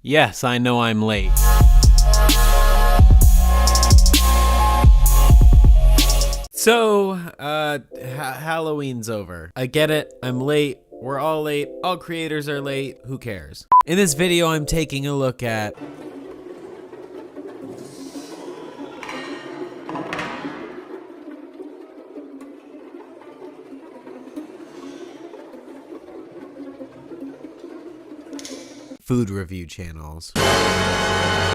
Yes, I know I'm late. So, Halloween's over. I get it, I'm late, we're all late, all creators are late, who cares? In this video, I'm taking a look at food review channels.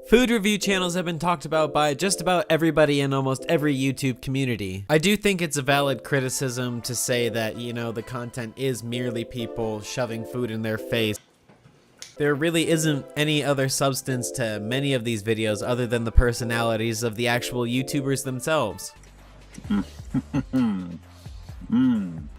Food review channels have been talked about by just about everybody in almost every YouTube community. I do think it's a valid criticism to say that, you know, the content is merely people shoving food in their face. There really isn't any other substance to many of these videos other than the personalities of the actual YouTubers themselves.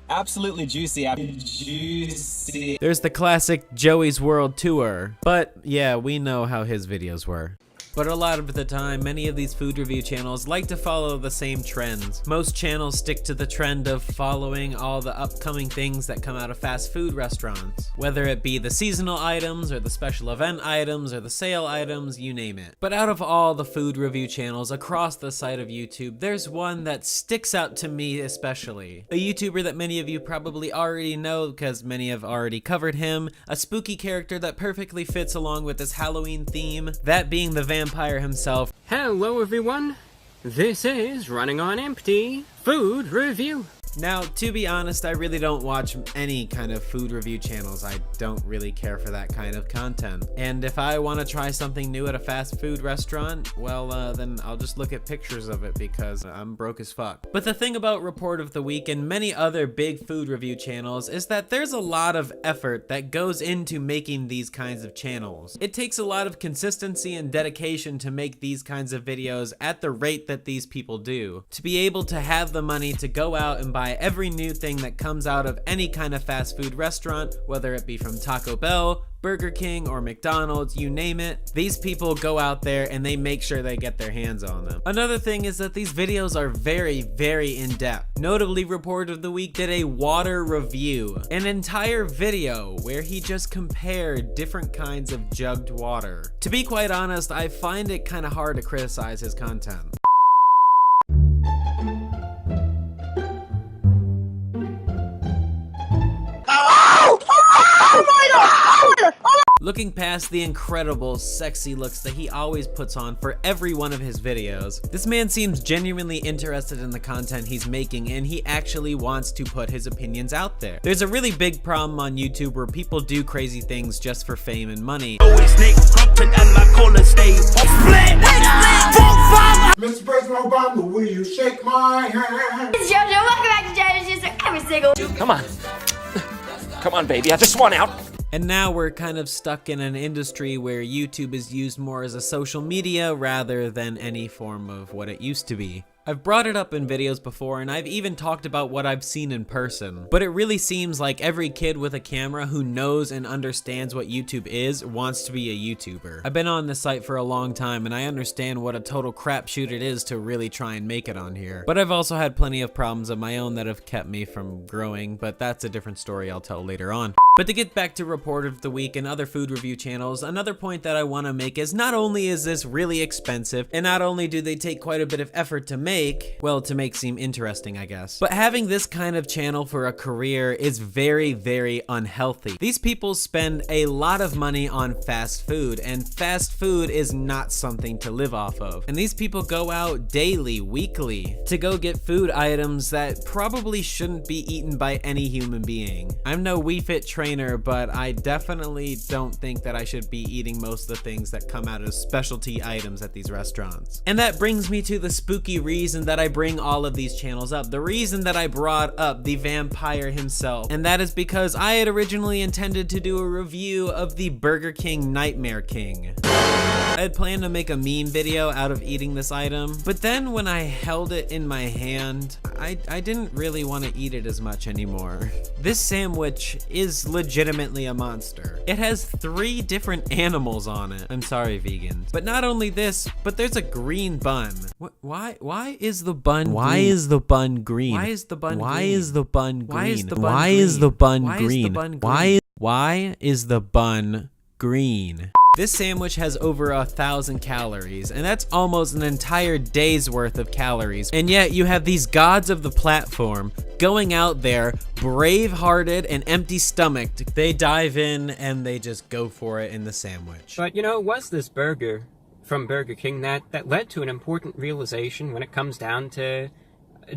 Absolutely juicy, juicy. There's the classic Joey's World Tour, but yeah, we know how his videos were. But a lot of the time, many of these food review channels like to follow the same trends. Most channels stick to the trend of following all the upcoming things that come out of fast food restaurants. Whether it be the seasonal items, or the special event items, or the sale items, you name it. But out of all the food review channels across the site of YouTube, there's one that sticks out to me especially. A YouTuber that many of you probably already know because many have already covered him. A spooky character that perfectly fits along with this Halloween theme, that being the vampire himself. Hello everyone, this is Running on Empty Food Review. Now, to be honest, I really don't watch any kind of food review channels. I don't really care for that kind of content. And if I want to try something new at a fast food restaurant, well, then I'll just look at pictures of it because I'm broke as fuck. But the thing about Report of the Week and many other big food review channels is that there's a lot of effort that goes into making these kinds of channels. It takes a lot of consistency and dedication to make these kinds of videos at the rate that these people do. To be able to have the money to go out and buy every new thing that comes out of any kind of fast food restaurant, whether it be from Taco Bell, Burger King, or McDonald's, you name it. These people go out there and they make sure they get their hands on them. Another thing is that these videos are very, very in-depth. Notably, Report of the Week did a water review, an entire video where he just compared different kinds of jugged water. To be quite honest, I find it kind of hard to criticize his content. Looking past the incredible, sexy looks that he always puts on for every one of his videos, this man seems genuinely interested in the content he's making and he actually wants to put his opinions out there. There's a really big problem on YouTube where people do crazy things just for fame and money. Mr. President Obama, will you shake my hand? It's JoJo, welcome back to JoJo's Just every single. Come on baby, I just want out. And now we're kind of stuck in an industry where YouTube is used more as a social media rather than any form of what it used to be. I've brought it up in videos before and I've even talked about what I've seen in person, but it really seems like every kid with a camera who knows and understands what YouTube is wants to be a YouTuber. I've been on this site for a long time and I understand what a total crapshoot it is to really try and make it on here. But I've also had plenty of problems of my own that have kept me from growing, but that's a different story I'll tell later on. But to get back to Report of the Week and other food review channels, another point that I want to make is not only is this really expensive, and not only do they take quite a bit of effort to make, well, to make seem interesting, I guess, but having this kind of channel for a career is very, very unhealthy. These people spend a lot of money on fast food, and fast food is not something to live off of. And these people go out daily, weekly, to go get food items that probably shouldn't be eaten by any human being. I'm no Wii Fit trainer, but I definitely don't think that I should be eating most of the things that come out as specialty items at these restaurants. And that brings me to the spooky reason that I bring all of these channels up. The reason that I brought up the vampire himself. And that is because I had originally intended to do a review of the Burger King Nightmare King. I had planned to make a meme video out of eating this item, but then when I held it in my hand, I didn't really want to eat it as much anymore. This sandwich is legitimately a monster. It has 3 different animals on it. I'm sorry, vegans. But not only this, but there's a green bun. Why is the bun green? Why is the bun green? Why is the bun green? Why is the bun green? Why is the bun green? Why is the bun green? Why is the bun green? This sandwich has over 1,000 calories, and that's almost an entire day's worth of calories. And yet you have these gods of the platform going out there, brave-hearted and empty-stomached. They dive in and they just go for it in the sandwich. But you know, it was this burger from Burger King that led to an important realization when it comes down to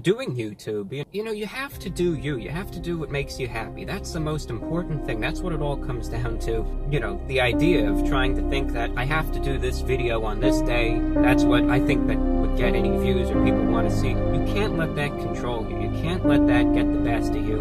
doing YouTube. You know, you have to do you. You have to do what makes you happy. That's the most important thing. That's what it all comes down to. You know, the idea of trying to think that I have to do this video on this day, that's what I think that would get any views or people want to see. You can't let that control you. You can't let that get the best of you.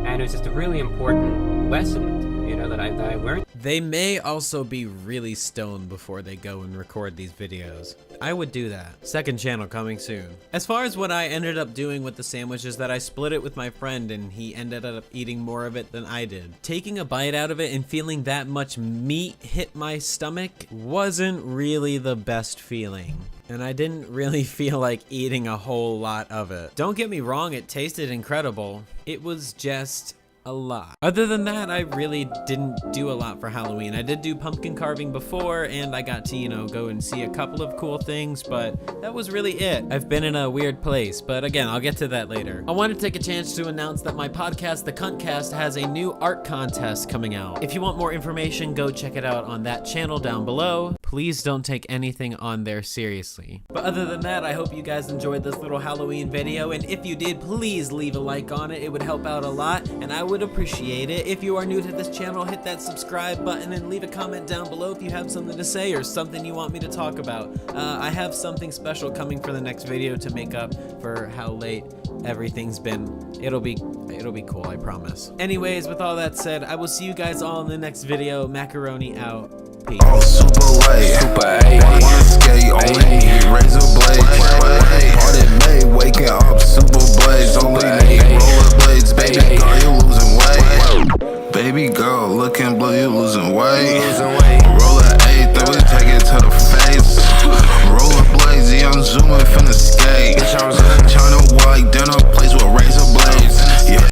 And it's just a really important lesson, you know, that I learned. They may also be really stoned before they go and record these videos. I would do that. Second channel coming soon. As far as what I ended up doing with the sandwich is that I split it with my friend and he ended up eating more of it than I did. Taking a bite out of it and feeling that much meat hit my stomach wasn't really the best feeling. And I didn't really feel like eating a whole lot of it. Don't get me wrong, it tasted incredible. It was just a lot. Other than that, I really didn't do a lot for Halloween. I did do pumpkin carving before, and I got to, you know, go and see a couple of cool things, but that was really it. I've been in a weird place, but again, I'll get to that later. I want to take a chance to announce that my podcast, The Cuntcast, has a new art contest coming out. If you want more information, go check it out on that channel down below. Please don't take anything on there seriously. But other than that, I hope you guys enjoyed this little Halloween video, and if you did, please leave a like on it. It would help out a lot, and I would appreciate it. If you are new to this channel, hit that subscribe button and leave a comment down below if you have something to say or something you want me to talk about. I have something special coming for the next video to make up for how late everything's been. It'll be cool, I promise. Anyways, with all that said, I will see you guys all in the next video. Macaroni out. Peace. Oh, super late. Wanna skate on me, razor blade. Hearted May, waking up super blade.